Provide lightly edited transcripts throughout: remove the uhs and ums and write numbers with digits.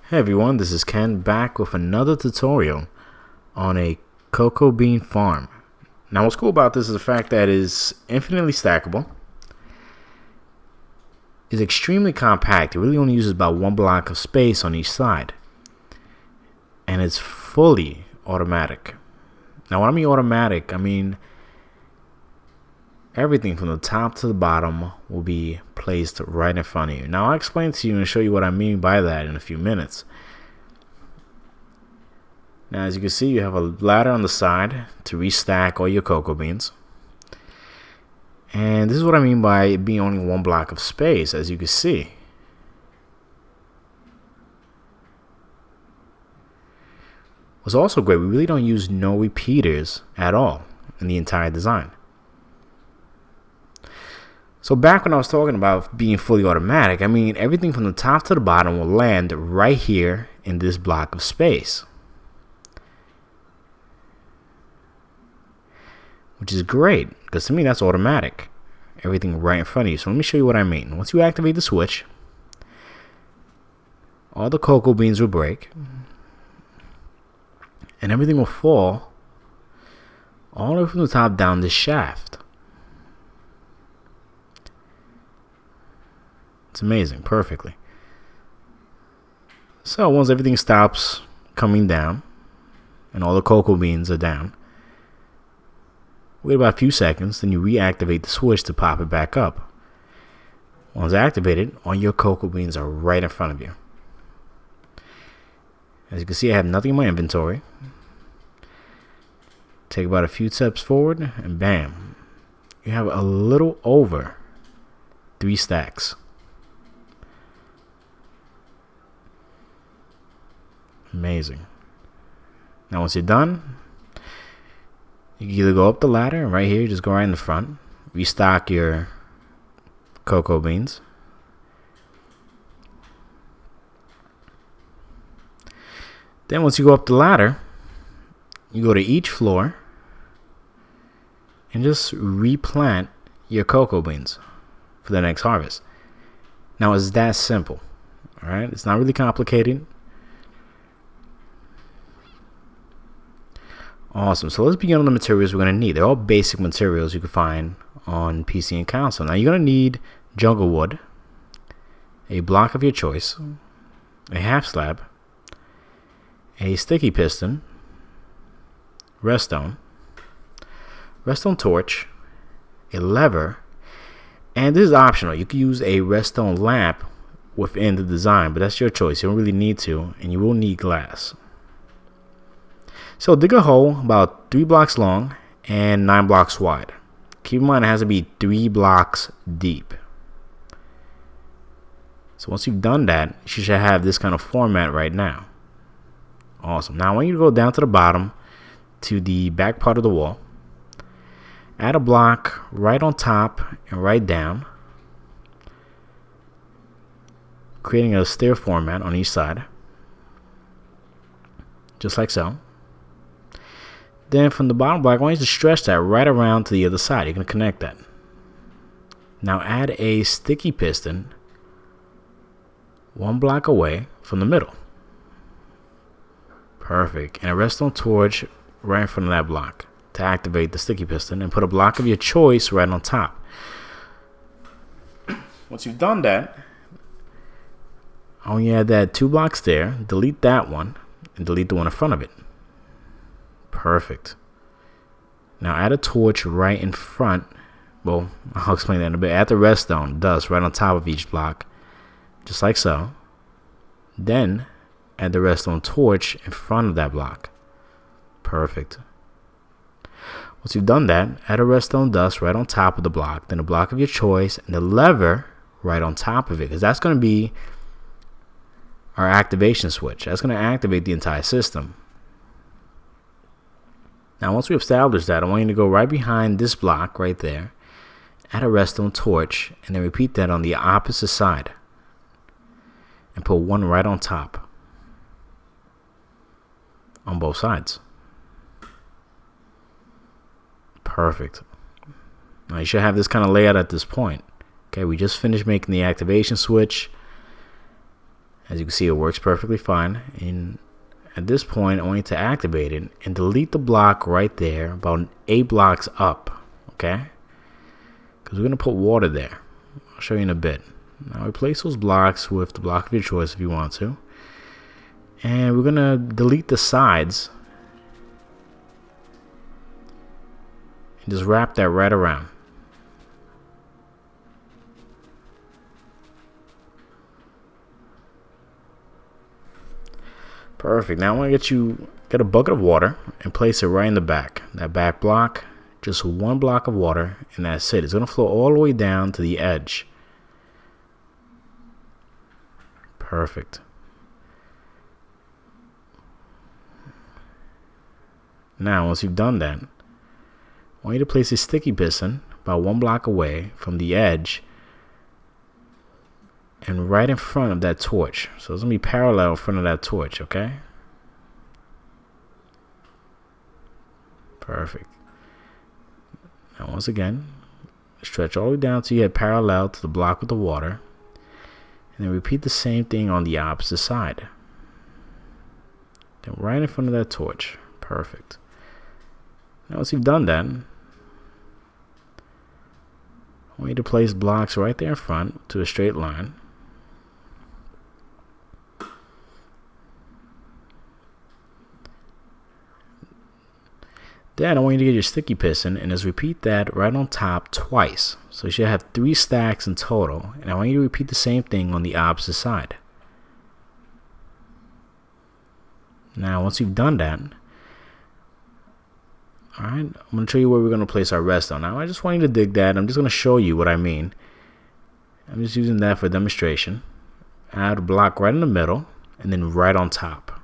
Hey everyone, this is Ken back with another tutorial on a CoCo Bean Farm. Now what's cool about this is the fact that it is infinitely stackable, is extremely compact. It really only uses about one block of space on each side, and it's fully automatic. Now when I mean automatic, I mean everything from the top to the bottom will be placed right in front of you. Now I'll explain to you and show you what I mean by that in a few minutes. Now as you can see, you have a ladder on the side to restack all your cocoa beans. And this is what I mean by it being only one block of space, as you can see. What's also great, we really don't use no repeaters at all in the entire design. So back when I was talking about being fully automatic, I mean everything from the top to the bottom will land right here in this block of space, which is great because to me that's automatic. Everything right in front of you. So let me show you what I mean. Once you activate the switch, all the cocoa beans will break and everything will fall all the way from the top down this shaft. It's amazing, perfectly. So once everything stops coming down and all the cocoa beans are down, wait about a few seconds, then you reactivate the switch to pop it back up. Once activated, all your cocoa beans are right in front of you. As you can see, I have nothing in my inventory. Take about a few steps forward and bam, you have a little over 3 stacks. Amazing. Now once you're done, you can either go up the ladder, and right here you just go right in the front, restock your cocoa beans. Then once you go up the ladder, you go to each floor and just replant your cocoa beans for the next harvest. Now it's that simple. Alright, it's not really complicated. Awesome. So let's begin on the materials we're going to need. They're all basic materials you can find on PC and console. Now you're going to need jungle wood, a block of your choice, a half slab, a sticky piston, redstone torch, a lever, and this is optional. You can use a redstone lamp within the design, but that's your choice. You don't really need to, and you will need glass. So dig a hole about 3 blocks long and 9 blocks wide. Keep in mind it has to be 3 blocks deep. So once you've done that, you should have this kind of format right now. Awesome. Now I want you to go down to the bottom to the back part of the wall. Add a block right on top and right down, creating a stair format on each side. Just like so. Then from the bottom block, I want you to stretch that right around to the other side. You're going to connect that. Now add a sticky piston 1 block away from the middle. Perfect. And a redstone torch right in front of that block to activate the sticky piston, and put a block of your choice right on top. Once you've done that, I want you to add that 2 blocks there, delete that one, and delete the one in front of it. Perfect. Now add a torch right in front. Well, I'll explain that in a bit. Add the redstone dust right on top of each block, just like so. Then add the redstone torch in front of that block. Perfect. Once you've done that, add a redstone dust right on top of the block, then a block of your choice, and the lever right on top of it, because that's going to be our activation switch. That's going to activate the entire system. Now once we establish that, I want you to go right behind this block right there, add a redstone torch, and then repeat that on the opposite side, and put one right on top on both sides. Perfect. Now you should have this kind of layout at this point. Okay, we just finished making the activation switch, As you can see, it works perfectly fine. And at this point, I want you to activate it and delete the block right there, about 8 blocks up, okay? Because we're going to put water there. I'll show you in a bit. Now replace those blocks with the block of your choice if you want to. And we're going to delete the sides. And just wrap that right around. Perfect. Now I want to get a bucket of water and place it right in the back. That back block, just 1 block of water, and that's it. It's going to flow all the way down to the edge. Perfect. Now, once you've done that, I want you to place a sticky piston about 1 block away from the edge and right in front of that torch. So it's going to be parallel in front of that torch, okay? Perfect. Now once again, stretch all the way down till you get parallel to the block with the water. And then repeat the same thing on the opposite side. Then right in front of that torch. Perfect. Now once you've done that, I want you to place blocks right there in front to a straight line. Then I want you to get your sticky piston and just repeat that right on top twice. So you should have 3 stacks in total. And I want you to repeat the same thing on the opposite side. Now once you've done that, alright, I'm going to show you where we're going to place our redstone. Now I just want you to dig that. I'm just going to show you what I mean. I'm just using that for demonstration. Add a block right in the middle and then right on top.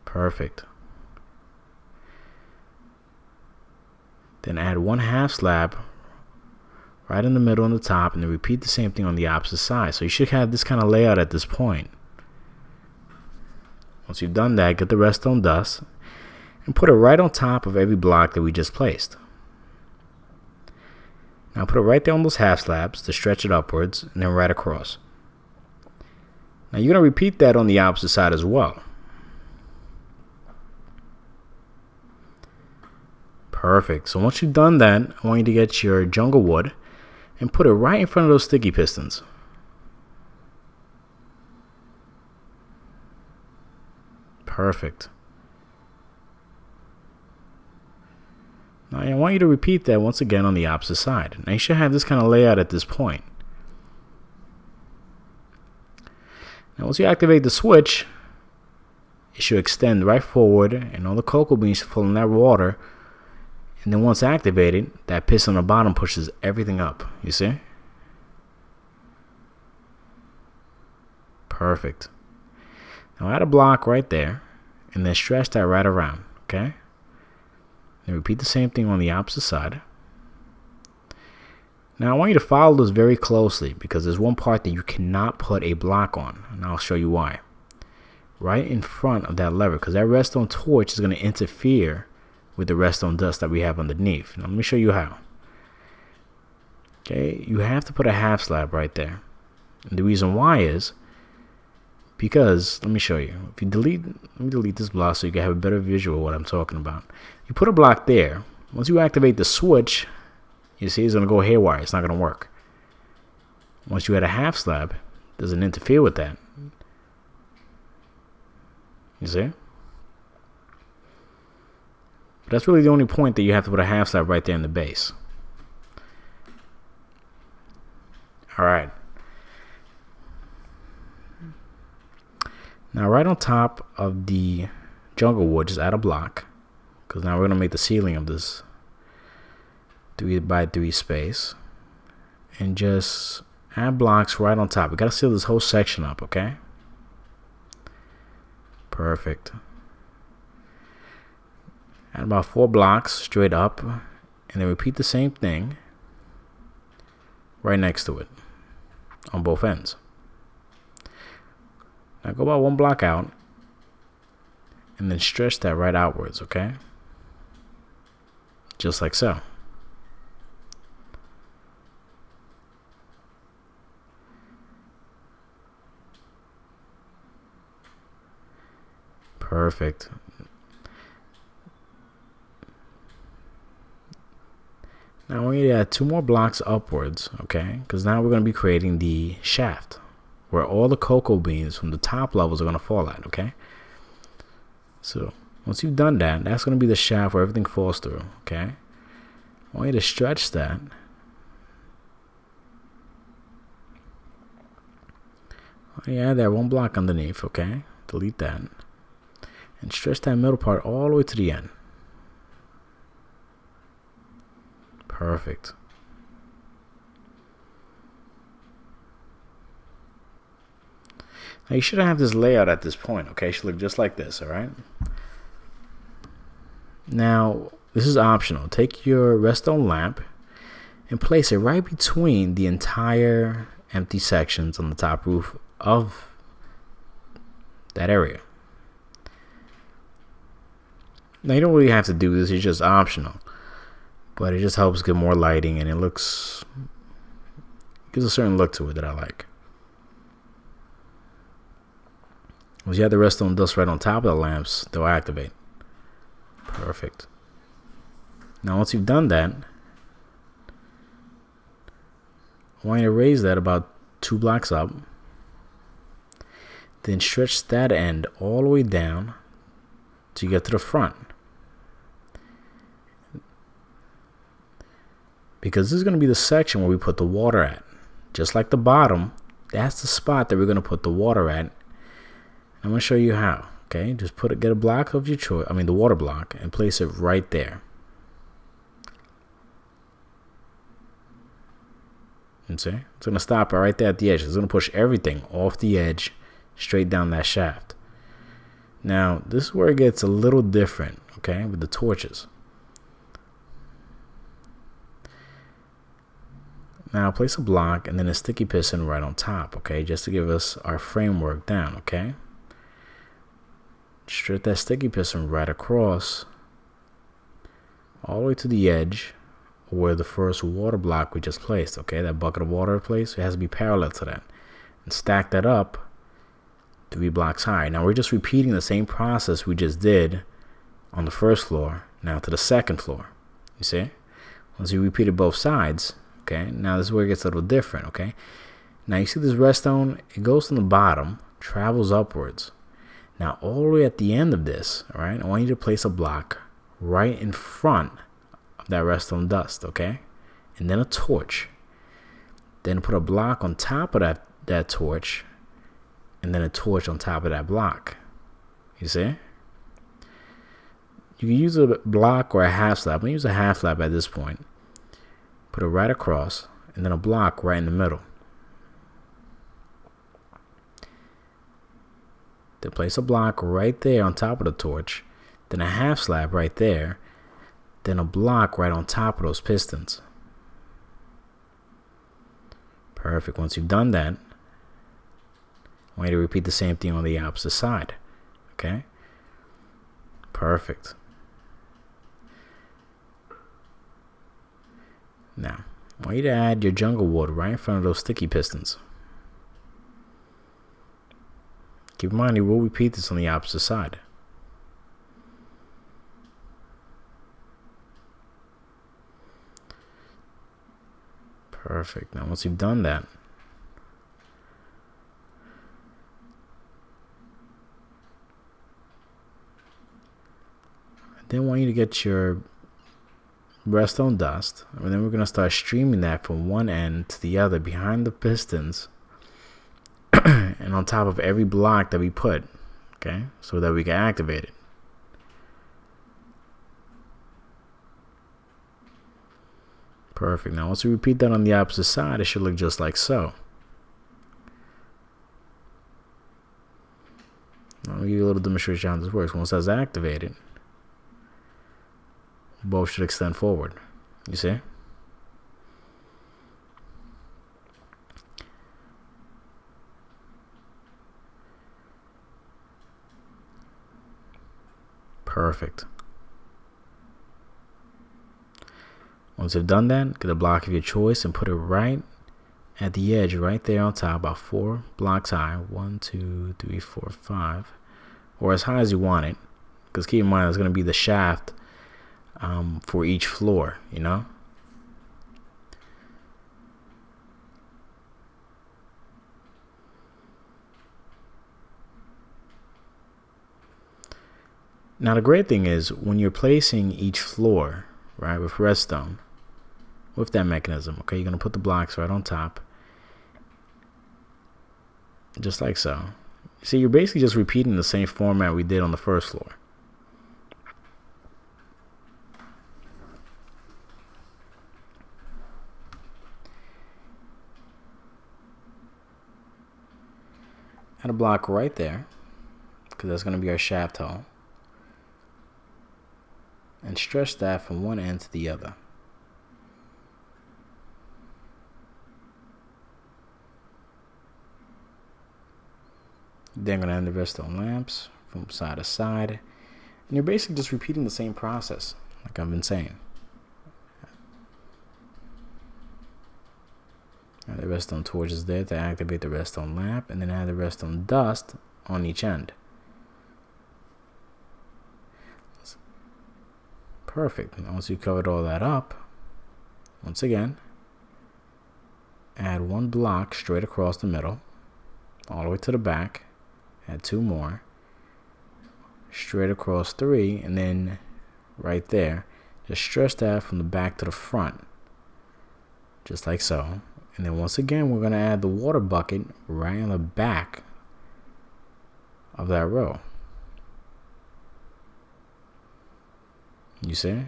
Perfect. Then add 1/2 slab right in the middle on the top, and then repeat the same thing on the opposite side. So you should have this kind of layout at this point. Once you've done that, get the redstone dust and put it right on top of every block that we just placed. Now put it right there on those half slabs to stretch it upwards, and then right across. Now you're going to repeat that on the opposite side as well. Perfect. So once you've done that, I want you to get your jungle wood and put it right in front of those sticky pistons. Perfect. Now I want you to repeat that once again on the opposite side. Now you should have this kind of layout at this point. Now once you activate the switch, it should extend right forward and all the cocoa beans should fall in that water. And then once activated, that piston on the bottom pushes everything up. You see? Perfect. Now add a block right there and then stretch that right around. Okay? Then repeat the same thing on the opposite side. Now I want you to follow this very closely because there's one part that you cannot put a block on. And I'll show you why. Right in front of that lever, because that redstone torch is going to interfere with the redstone dust that we have underneath. Now let me show you how. Okay, you have to put a half slab right there. And the reason why is because, let me show you. If you let me delete this block so you can have a better visual of what I'm talking about. You put a block there. Once you activate the switch, you see it's going to go haywire. It's not going to work. Once you add a half slab, it doesn't interfere with that. You see? But that's really the only point that you have to put a half slab right there in the base. Alright. Now right on top of the jungle wood, just add a block. Because now we're going to make the ceiling of this 3x3 space. And just add blocks right on top. We got to seal this whole section up, okay? Perfect. Add about 4 blocks straight up, and then repeat the same thing right next to it on both ends. Now go about 1 block out and then stretch that right outwards, okay? Just like so. Perfect. Now I want you to add 2 more blocks upwards, okay? Because now we're going to be creating the shaft where all the cocoa beans from the top levels are going to fall at, okay? So once you've done that, that's going to be the shaft where everything falls through, okay? I want you to stretch that. You add that 1 block underneath, okay? Delete that. And stretch that middle part all the way to the end. Perfect. Now you shouldn't have this layout at this point, okay? It should look just like this, alright? Now, this is optional. Take your redstone lamp and place it right between the entire empty sections on the top roof of that area. Now you don't really have to do this, it's just optional. But it just helps get more lighting and it gives a certain look to it that I like. Once you have the redstone dust right on top of the lamps, they'll activate. Perfect. Now once you've done that, I want you to raise that about 2 blocks up. Then stretch that end all the way down to get to the front. Because this is going to be the section where we put the water at. Just like the bottom, that's the spot that we're going to put the water at. I'm going to show you how. Okay, just get a block of your choice, the water block, and place it right there. You see? It's going to stop it right there at the edge. It's going to push everything off the edge straight down that shaft. Now, this is where it gets a little different, okay, with the torches. Now place a block and then a sticky piston right on top, okay, just to give us our framework down, okay? Straight that sticky piston right across all the way to the edge where the first water block we just placed, okay? That bucket of water placed, it has to be parallel to that. And stack that up 3 blocks high. Now we're just repeating the same process we just did on the first floor, now to the second floor. You see? Once you repeated both sides, okay, now this is where it gets a little different, okay? Now you see this redstone, it goes from the bottom, travels upwards. Now all the way at the end of this, all right, I want you to place a block right in front of that redstone dust, okay? And then a torch. Then put a block on top of that torch, and then a torch on top of that block. You see? You can use a block or a half slab. I'm going to use a half slab at this point. Put it right across, and then a block right in the middle. Then place a block right there on top of the torch, then a half slab right there, then a block right on top of those pistons. Perfect. Once you've done that, I want you to repeat the same thing on the opposite side. Okay? Perfect. Now, I want you to add your jungle wood right in front of those sticky pistons. Keep in mind, you will repeat this on the opposite side. Perfect. Now, once you've done that, then I want you to get your redstone dust, and then we're going to start streaming that from one end to the other behind the pistons and on top of every block that we put, okay, so that we can activate it. Perfect. Now once we repeat that on the opposite side, it should look just like so. I'll give you a little demonstration how this works. Once that's activated, both should extend forward. You see? Perfect. Once you've done that, get a block of your choice and put it right at the edge, right there on top, about 4 blocks high. 1, 2, 3, 4, 5. or as high as you want it, because keep in mind it's going to be the shaft for each floor, you know. Now the great thing is when you're placing each floor, right, with redstone, with that mechanism, okay, you're going to put the blocks right on top, just like so. See, you're basically just repeating the same format we did on the first floor. Add a block right there, because that's going to be our shaft hole. And stretch that from one end to the other. Then I'm going to add the redstone lamps from side to side. And you're basically just repeating the same process, like I've been saying. Add the redstone torches there to activate the redstone lamp, and then add the redstone dust on each end. Perfect. And once you covered all that up, once again, add one block straight across the middle, all the way to the back. Add two more, straight across three, and then right there, just stretch that from the back to the front, just like so. And then once again, we're going to add the water bucket right on the back of that row. You see?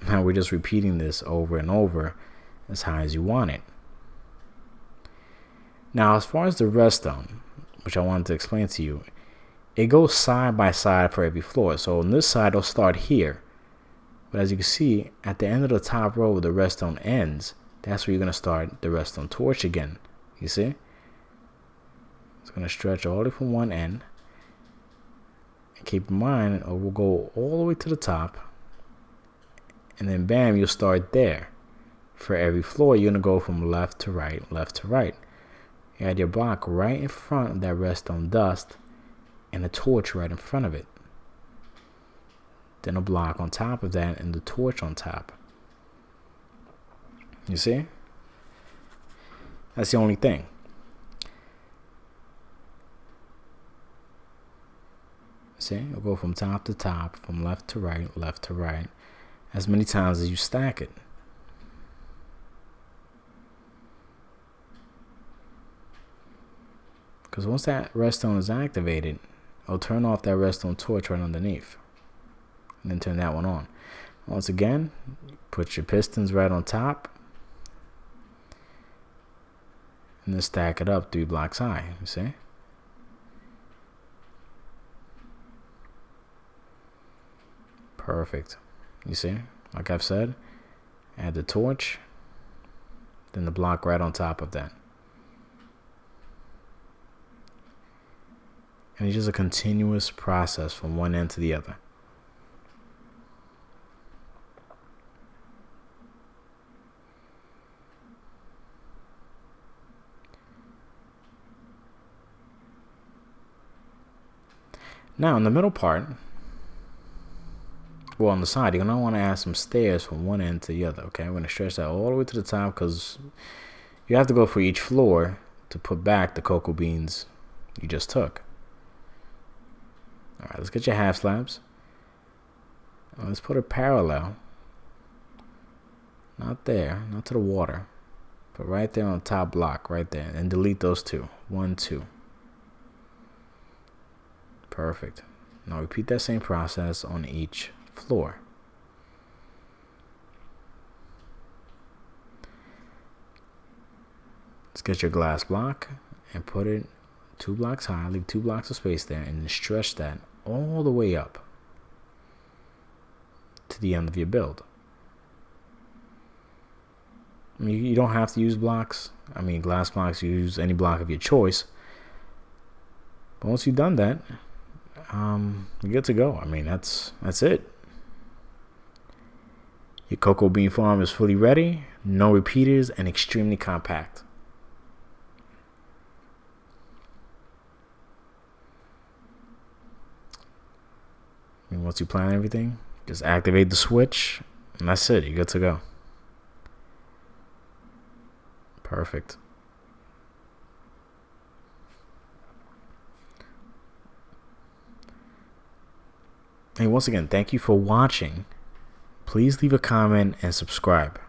Now we're just repeating this over and over as high as you want it. Now, as far as the redstone, which I wanted to explain to you, it goes side by side for every floor. So on this side, it'll start here. But as you can see, at the end of the top row where the redstone ends, that's where you're going to start the redstone torch again. You see? It's going to stretch all the way from one end. And keep in mind, it will go all the way to the top. And then bam, you'll start there. For every floor, you're going to go from left to right, left to right. You add your block right in front of that redstone dust and a torch right in front of it. Then a block on top of that and the torch on top. You see? That's the only thing. See? It'll go from top to top, from left to right, as many times as you stack it. Because once that redstone is activated, it'll turn off that redstone torch right underneath. And then turn that one on. Once again, put your pistons right on top. And then stack it up 3 blocks high, you see? Perfect. You see? Like I've said, add the torch, then the block right on top of that. And it's just a continuous process from one end to the other. Now in the middle part, well on the side, you're going to want to add some stairs from one end to the other, okay? We're going to stretch that all the way to the top because you have to go for each floor to put back the cocoa beans you just took. Alright, let's get your half slabs. Let's put it parallel. Not there, not to the water, but right there on the top block, right there. And delete those two. 1, 2. Perfect. Now repeat that same process on each floor. Let's get your glass block and put it 2 blocks high, leave 2 blocks of space there, and stretch that all the way up to the end of your build. I mean, you don't have to use blocks. I mean, glass blocks, you use any block of your choice. But once you've done that, you're good to go. I mean, that's it. Your CoCoa Bean Farm is fully ready, no repeaters, and extremely compact. And once you plan everything, just activate the switch, and that's it. You're good to go. Perfect. Hey, once again, thank you for watching. Please leave a comment and subscribe.